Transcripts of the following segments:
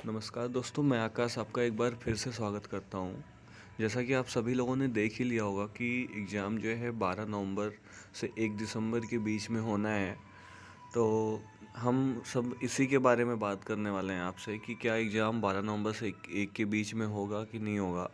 नमस्कार दोस्तों, मैं आकाश आपका एक बार फिर से स्वागत करता हूँ। जैसा कि आप सभी लोगों ने देख ही लिया होगा कि एग्ज़ाम जो है 12 नवंबर से 1 दिसंबर के बीच में होना है। तो हम सब इसी के बारे में बात करने वाले हैं आपसे कि क्या एग्ज़ाम 12 नवंबर से 1 के बीच में होगा कि नहीं होगा।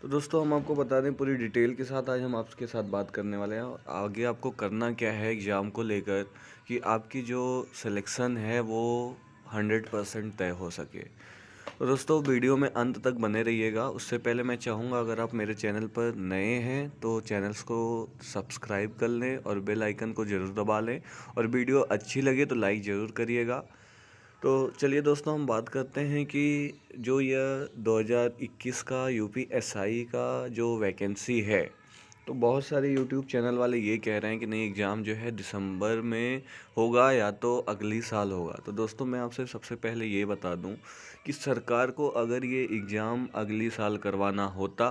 तो दोस्तों हम आपको बता दें, पूरी डिटेल के साथ आज हम आपके साथ बात करने वाले हैं। और आगे आपको करना क्या है एग्ज़ाम को लेकर कि आपकी जो सिलेक्शन है वो 100% तय हो सके। तो दोस्तों वीडियो में अंत तक बने रहिएगा। उससे पहले मैं चाहूँगा, अगर आप मेरे चैनल पर नए हैं तो चैनल्स को सब्सक्राइब कर लें और बेल आइकन को ज़रूर दबा लें, और वीडियो अच्छी लगे तो लाइक ज़रूर करिएगा। तो चलिए दोस्तों, हम बात करते हैं कि जो यह 2021 का यूपीएसआई का जो वैकेंसी है, तो बहुत सारे यूट्यूब चैनल वाले ये कह रहे हैं कि नहीं, एग्ज़ाम जो है दिसंबर में होगा या तो अगली साल होगा। तो दोस्तों मैं आपसे सबसे पहले ये बता दूं कि सरकार को अगर ये एग्ज़ाम अगली साल करवाना होता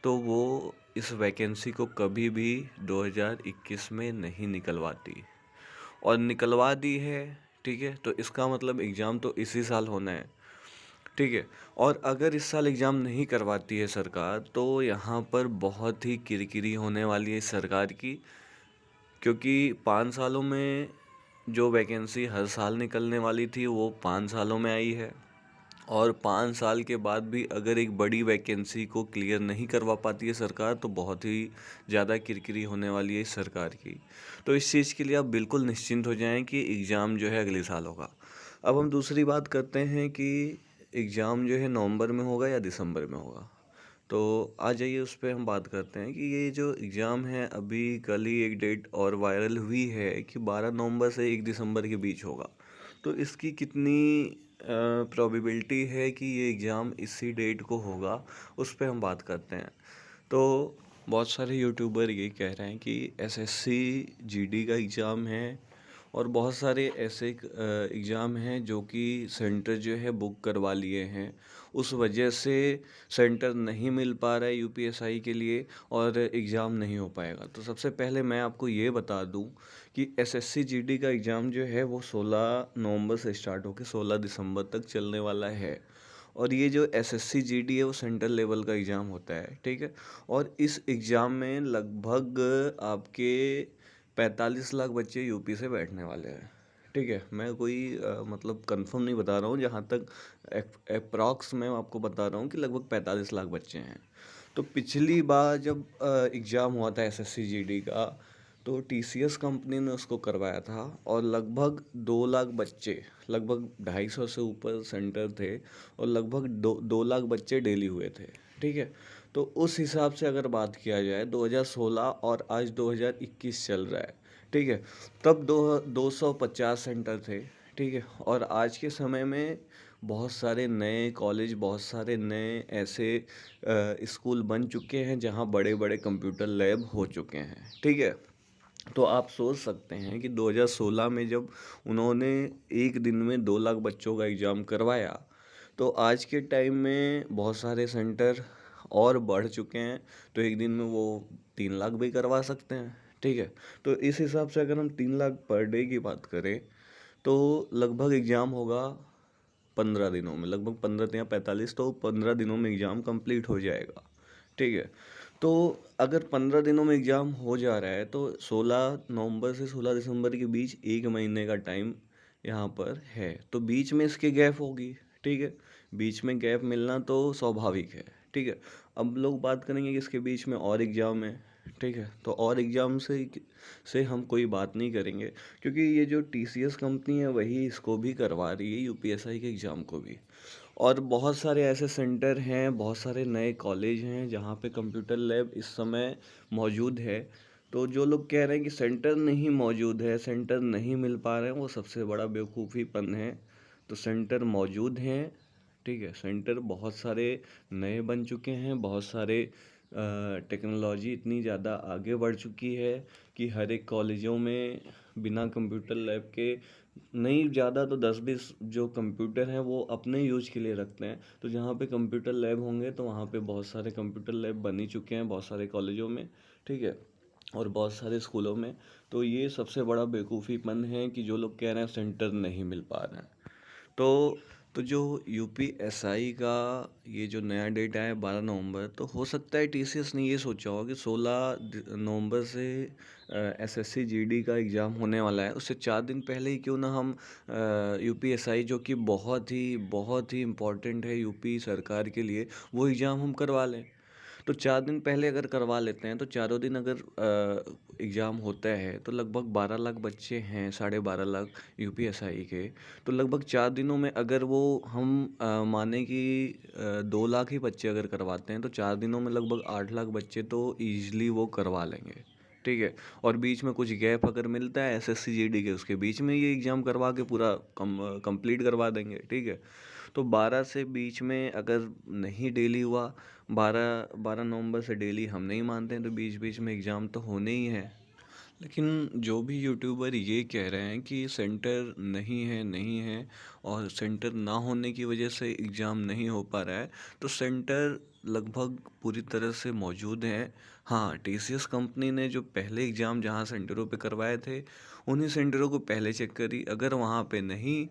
तो वो इस वैकेंसी को कभी भी 2021 में नहीं निकलवाती, और निकलवा दी है। ठीक है, तो इसका मतलब एग्ज़ाम तो इसी साल होना है। ठीक है, और अगर इस साल एग्ज़ाम नहीं करवाती है सरकार तो यहाँ पर बहुत ही किरकिरी होने वाली है इस सरकार की, क्योंकि 5 सालों में जो वैकेंसी हर साल निकलने वाली थी वो 5 सालों में आई है, और 5 साल के बाद भी अगर एक बड़ी वैकेंसी को क्लियर नहीं करवा पाती है सरकार तो बहुत ही ज़्यादा किरकिरी होने वाली है इस सरकार की। तो इस चीज़ के लिए आप बिल्कुल निश्चिंत हो जाएं कि एग्ज़ाम जो है अगले साल होगा। अब हम दूसरी बात करते हैं कि एग्ज़ाम जो है नवंबर में होगा या दिसंबर में होगा। तो आ जाइए उस पे हम बात करते हैं कि ये जो एग्ज़ाम है, अभी कल ही एक डेट और वायरल हुई है कि 12 नवंबर से 1 दिसंबर के बीच होगा। तो इसकी कितनी प्रोबेबिलिटी है कि ये एग्ज़ाम इसी डेट को होगा, उस पे हम बात करते हैं। तो बहुत सारे यूट्यूबर ये कह रहे हैं कि एसएससी जीडी का एग्ज़ाम है, और बहुत सारे ऐसे एग्ज़ाम हैं जो कि सेंटर जो है बुक करवा लिए हैं, उस वजह से सेंटर नहीं मिल पा रहा है यूपीएसआई के लिए और एग्ज़ाम नहीं हो पाएगा। तो सबसे पहले मैं आपको ये बता दूं कि एसएससी जीडी का एग्ज़ाम जो है वो 16 नवंबर से स्टार्ट होकर 16 दिसंबर तक चलने वाला है। और ये जो एसएससी जीडी है वो सेंट्रल लेवल का एग्ज़ाम होता है। ठीक है, और इस एग्ज़ाम में लगभग आपके 45 लाख बच्चे यूपी से बैठने वाले हैं। ठीक है, मैं कोई मतलब कंफर्म नहीं बता रहा हूँ, जहाँ तक अप्रॉक्स मैं आपको बता रहा हूँ कि लगभग 45 लाख बच्चे हैं। तो पिछली बार जब एग्ज़ाम हुआ था एसएससी जीडी का, तो टीसीएस कंपनी ने उसको करवाया था, और लगभग 2 लाख बच्चे, लगभग 250 से ऊपर सेंटर थे, और लगभग 2 लाख बच्चे डेली हुए थे। ठीक है, तो उस हिसाब से अगर बात किया जाए 2016 और आज 2021 चल रहा है। ठीक है, तब 250 सेंटर थे। ठीक है, और आज के समय में बहुत सारे नए कॉलेज, बहुत सारे नए ऐसे स्कूल बन चुके हैं जहां बड़े बड़े कंप्यूटर लैब हो चुके हैं। ठीक है, तो आप सोच सकते हैं कि 2016 में जब उन्होंने एक दिन में 2 लाख बच्चों का एग्ज़ाम करवाया, तो आज के टाइम में बहुत सारे सेंटर और बढ़ चुके हैं, तो एक दिन में वो 3 लाख भी करवा सकते हैं। ठीक है, तो इस हिसाब से अगर हम 3 लाख पर डे की बात करें तो लगभग एग्ज़ाम होगा 15 दिनों में, लगभग 15 या 45, तो 15 दिनों में एग्ज़ाम कंप्लीट हो जाएगा। ठीक है, तो अगर 15 दिनों में एग्ज़ाम हो जा रहा है तो 16 नवंबर से 16 दिसंबर के बीच 1 महीने का टाइम यहाँ पर है, तो बीच में इसके गैप होगी। ठीक है, बीच में गैप मिलना तो स्वाभाविक है। ठीक है, अब लोग बात करेंगे कि इसके बीच में और एग्ज़ाम है। ठीक है, तो और एग्ज़ाम से हम कोई बात नहीं करेंगे, क्योंकि ये जो टीसीएस कंपनी है वही इसको भी करवा रही है, यूपीएसआई के एग्ज़ाम को भी। और बहुत सारे ऐसे सेंटर हैं, बहुत सारे नए कॉलेज हैं जहाँ पे कंप्यूटर लैब इस समय मौजूद है। तो जो लोग कह रहे हैं कि सेंटर नहीं मौजूद है, सेंटर नहीं मिल पा रहे हैं, वो सबसे बड़ा बेवकूफ़ीपन है। तो सेंटर मौजूद हैं। ठीक है, सेंटर बहुत सारे नए बन चुके हैं, बहुत सारे टेक्नोलॉजी इतनी ज़्यादा आगे बढ़ चुकी है कि हर एक कॉलेजों में बिना कंप्यूटर लैब के नहीं, ज़्यादा तो 10-20 जो कंप्यूटर हैं वो अपने यूज के लिए रखते हैं। तो जहाँ पे कंप्यूटर लैब होंगे तो वहाँ पे बहुत सारे कंप्यूटर लैब बन ही चुके हैं बहुत सारे कॉलेजों में। ठीक है, और बहुत सारे स्कूलों में। तो ये सबसे बड़ा बेवकूफ़ीपन है कि जो लोग कह रहे हैं सेंटर नहीं मिल पा रहे हैं। तो तो जो यूपीएसआई का ये जो नया डेट आया है 12 नवंबर, तो हो सकता है टीसीएस ने ये सोचा होगा कि 16 नवंबर से एसएससी जीडी का एग्ज़ाम होने वाला है, उससे 4 दिन पहले ही क्यों ना हम यूपीएसआई जो कि बहुत ही इम्पोर्टेंट है यूपी सरकार के लिए, वो एग्ज़ाम हम करवा लें। तो 4 दिन पहले अगर करवा लेते हैं तो चारों दिन अगर एग्ज़ाम होता है तो लगभग 12 लाख बच्चे हैं, 12.5 लाख यूपीएसआई के। तो लगभग 4 दिनों में अगर वो हम माने कि 2 लाख ही बच्चे अगर करवाते हैं तो 4 दिनों में लगभग 8 लाख बच्चे तो ईजिली वो करवा लेंगे। ठीक है। और बीच में कुछ गैप अगर मिलता है एसएससी जीडी के, उसके बीच में ये एग्ज़ाम करवा के पूरा कंप्लीट करवा देंगे। ठीक है। तो 12 से बीच में अगर नहीं डेली हुआ, 12 नवंबर से डेली हम नहीं मानते हैं, तो बीच बीच में एग्ज़ाम तो होने ही है। लेकिन जो भी यूट्यूबर ये कह रहे हैं कि सेंटर नहीं है और सेंटर ना होने की वजह से एग्ज़ाम नहीं हो पा रहा है, तो सेंटर लगभग पूरी तरह से मौजूद है। हाँ, टीसीएस कंपनी ने जो पहले एग्ज़ाम जहाँ सेंटरों पे करवाए थे, उन्हीं सेंटरों को पहले चेक करी। अगर वहाँ पे नहीं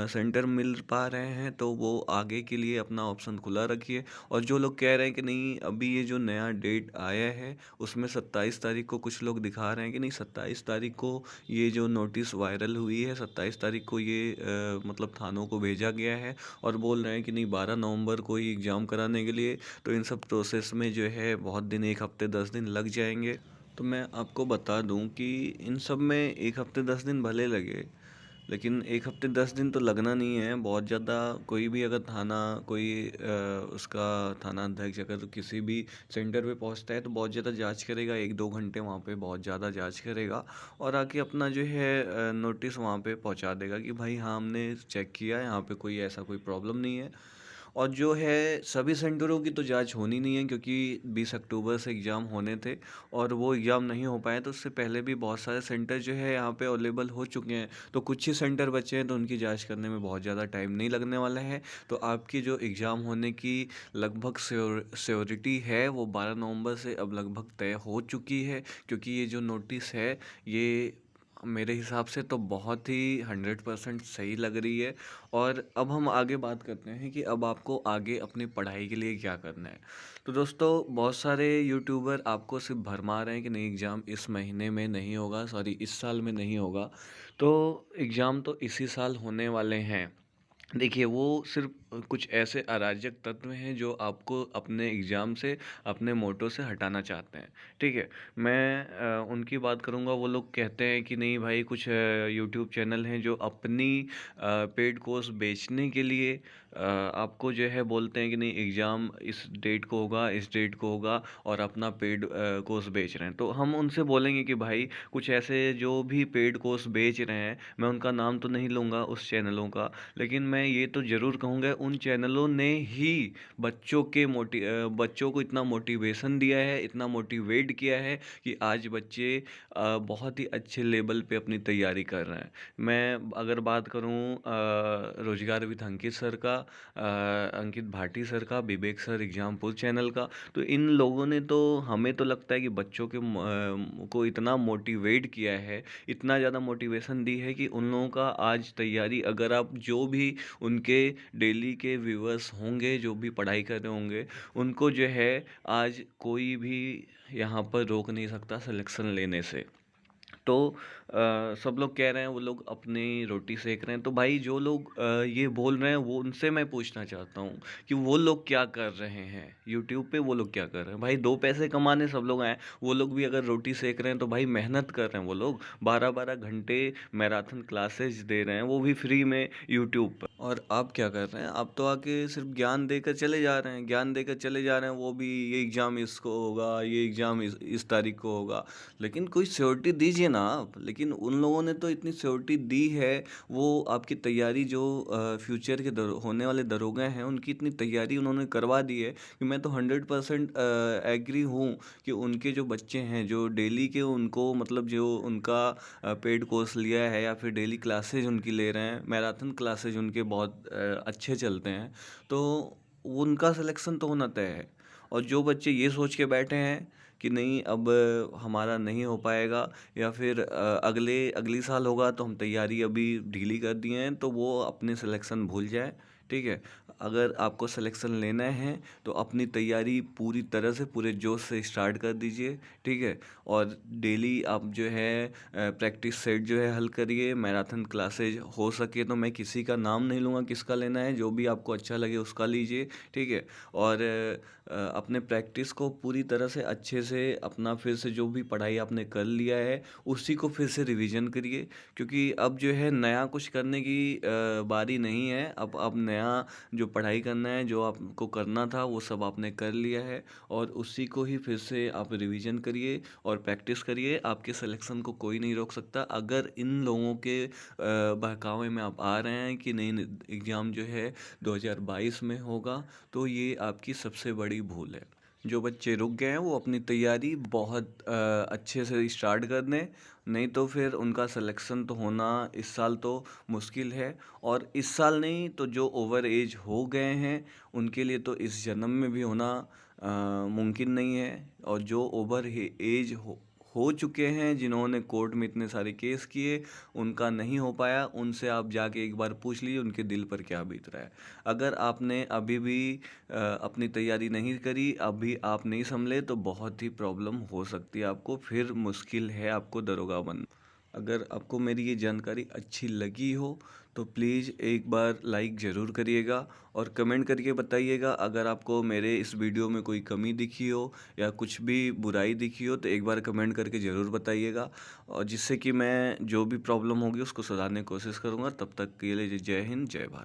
सेंटर मिल पा रहे हैं तो वो आगे के लिए अपना ऑप्शन खुला रखिए। और जो लोग कह रहे हैं कि नहीं, अभी ये जो नया डेट आया है उसमें 27 तारीख को कुछ लोग दिखा रहे हैं कि नहीं, 27 तारीख को ये जो नोटिस वायरल हुई है, 27 तारीख को ये मतलब थानों को भेजा गया है और बोल रहे हैं कि नहीं 12 नवंबर को ही एग्ज़ाम कराने के लिए। तो इन सब प्रोसेस में जो है बहुत दिन, 1 हफ्ते 10 दिन लग जाएंगे। तो मैं आपको बता दूं कि इन सब में 1 हफ्ते 10 दिन भले लगे, लेकिन 1 हफ्ते 10 दिन तो लगना नहीं है बहुत ज़्यादा। कोई भी अगर थाना, कोई उसका थाना अध्यक्ष अगर किसी भी सेंटर पे पहुंचता है तो बहुत ज़्यादा जांच करेगा, 1-2 घंटे वहाँ पे बहुत ज़्यादा जांच करेगा और आके अपना जो है नोटिस वहाँ पे पहुँचा देगा कि भाई हाँ, हमने चेक किया, यहाँ पे कोई ऐसा कोई प्रॉब्लम नहीं है। और जो है सभी सेंटरों की तो जांच होनी नहीं है, क्योंकि 20 अक्टूबर से एग्ज़ाम होने थे और वो एग्ज़ाम नहीं हो पाए, तो उससे पहले भी बहुत सारे सेंटर जो है यहाँ पे अवेलेबल हो चुके हैं। तो कुछ ही सेंटर बचे हैं, तो उनकी जांच करने में बहुत ज़्यादा टाइम नहीं लगने वाला है। तो आपकी जो एग्ज़ाम होने की लगभग श्योरिटी है वो 12 नवंबर से अब लगभग तय हो चुकी है, क्योंकि ये जो नोटिस है ये मेरे हिसाब से तो बहुत ही 100% सही लग रही है। और अब हम आगे बात करते हैं कि अब आपको आगे अपनी पढ़ाई के लिए क्या करना है। तो दोस्तों, बहुत सारे यूट्यूबर आपको सिर्फ भरमा रहे हैं कि नहीं एग्ज़ाम इस महीने में नहीं होगा, सॉरी इस साल में नहीं होगा। तो एग्ज़ाम तो इसी साल होने वाले हैं। देखिए, वो सिर्फ कुछ ऐसे अराजक तत्व हैं जो आपको अपने एग्ज़ाम से, अपने मोटो से हटाना चाहते हैं। ठीक है। मैं उनकी बात करूँगा। वो लोग कहते हैं कि नहीं भाई, कुछ यूट्यूब चैनल हैं जो अपनी पेड कोर्स बेचने के लिए आपको जो है बोलते हैं कि नहीं एग्ज़ाम इस डेट को होगा, इस डेट को होगा, और अपना पेड कोर्स बेच रहे हैं। तो हम उनसे बोलेंगे कि भाई, कुछ ऐसे जो भी पेड कोर्स बेच रहे हैं, मैं उनका नाम तो नहीं लूँगा उस चैनलों का, लेकिन मैं ये तो ज़रूर कहूँगा उन चैनलों ने ही बच्चों को इतना मोटिवेशन दिया है, इतना मोटिवेट किया है कि आज बच्चे बहुत ही अच्छे लेवल पे अपनी तैयारी कर रहे हैं। मैं अगर बात करूँ रोजगार विद अंकित सर का, अंकित भाटी सर का, विवेक सर एग्जाम्पल चैनल का, तो इन लोगों ने तो, हमें तो लगता है कि बच्चों के को इतना मोटिवेट किया है, इतना ज़्यादा मोटिवेशन दी है कि उन लोगों का आज तैयारी, अगर आप जो भी उनके डेली के व्यूअर्स होंगे जो भी पढ़ाई कर रहे होंगे, उनको जो है आज कोई भी यहाँ पर रोक नहीं सकता सिलेक्शन लेने से। तो सब लोग कह रहे हैं वो लोग अपनी रोटी सेक रहे हैं। तो भाई, जो लोग ये बोल रहे हैं वो उनसे मैं पूछना चाहता हूँ कि वो लोग क्या कर रहे हैं यूट्यूब पे, वो लोग क्या कर रहे हैं। भाई, 2 पैसे कमाने सब लोग आए, वो लोग भी अगर रोटी सेक रहे हैं तो भाई मेहनत कर रहे हैं। वो लोग 12-12 घंटे मैराथन क्लासेज दे रहे हैं, वो भी फ्री में यूट्यूब पर। और आप क्या कर रहे हैं? आप तो आके सिर्फ ज्ञान देकर चले जा रहे हैं, ज्ञान देकर चले जा रहे हैं। वो भी ये एग्ज़ाम इसको होगा, ये एग्ज़ाम इस तारीख को होगा, लेकिन कोई श्योरिटी दीजिए ना आप। लेकिन उन लोगों ने तो इतनी श्योरिटी दी है, वो आपकी तैयारी जो फ्यूचर के होने वाले दरोगा हैं उनकी इतनी तैयारी उन्होंने करवा दी है कि मैं तो 100% एग्री हूँ कि उनके जो बच्चे हैं जो डेली के, उनको मतलब जो उनका पेड कोर्स लिया है या फिर डेली क्लासेज उनकी ले रहे हैं, मैराथन क्लासेज उनके बहुत अच्छे चलते हैं, तो उनका सिलेक्शन तो होना तय है। और जो बच्चे ये सोच के बैठे हैं कि नहीं अब हमारा नहीं हो पाएगा, या फिर अगली साल होगा, तो हम तैयारी अभी ढीली कर दिए हैं, तो वो अपने सिलेक्शन भूल जाए। ठीक है। अगर आपको सिलेक्शन लेना है तो अपनी तैयारी पूरी तरह से पूरे जोश से स्टार्ट कर दीजिए, ठीक है। और डेली आप जो है प्रैक्टिस सेट जो है हल करिए, मैराथन क्लासेज हो सके तो मैं किसी का नाम नहीं लूँगा किसका लेना है, जो भी आपको अच्छा लगे उसका लीजिए, ठीक है। और अपने प्रैक्टिस को पूरी तरह से अच्छे से अपना फिर से जो भी पढ़ाई आपने कर लिया है उसी को फिर से रिवीजन करिए, क्योंकि अब जो है नया कुछ करने की बारी नहीं है। अब नया जो पढ़ाई करना है, जो आपको करना था वो सब आपने कर लिया है, और उसी को ही फिर से आप रिवीजन करिए और प्रैक्टिस करिए। आपके सिलेक्शन को कोई नहीं रोक सकता। अगर इन लोगों के बहकावे में आप आ रहे हैं कि नहीं एग्ज़ाम जो है 2022 में होगा, तो ये आपकी सबसे बड़ी भूल है। जो बच्चे रुक गए हैं वो अपनी तैयारी बहुत अच्छे से स्टार्ट कर दें, नहीं तो फिर उनका सिलेक्शन तो होना इस साल तो मुश्किल है। और इस साल नहीं तो जो ओवर एज हो गए हैं उनके लिए तो इस जन्म में भी होना मुमकिन नहीं है। और जो ओवर एज हो चुके हैं, जिन्होंने कोर्ट में इतने सारे केस किए, उनका नहीं हो पाया, उनसे आप जाके एक बार पूछ लीजिए उनके दिल पर क्या बीत रहा है। अगर आपने अभी भी अपनी तैयारी नहीं करी, अभी आप नहीं संभले, तो बहुत ही प्रॉब्लम हो सकती है आपको, फिर मुश्किल है आपको दरोगा बनना। अगर आपको मेरी ये जानकारी अच्छी लगी हो तो प्लीज़ एक बार लाइक ज़रूर करिएगा और कमेंट करके बताइएगा। अगर आपको मेरे इस वीडियो में कोई कमी दिखी हो या कुछ भी बुराई दिखी हो तो एक बार कमेंट करके ज़रूर बताइएगा, और जिससे कि मैं जो भी प्रॉब्लम होगी उसको सुधारने की कोशिश करूँगा। तब तक के लिए जय हिंद, जय भारत।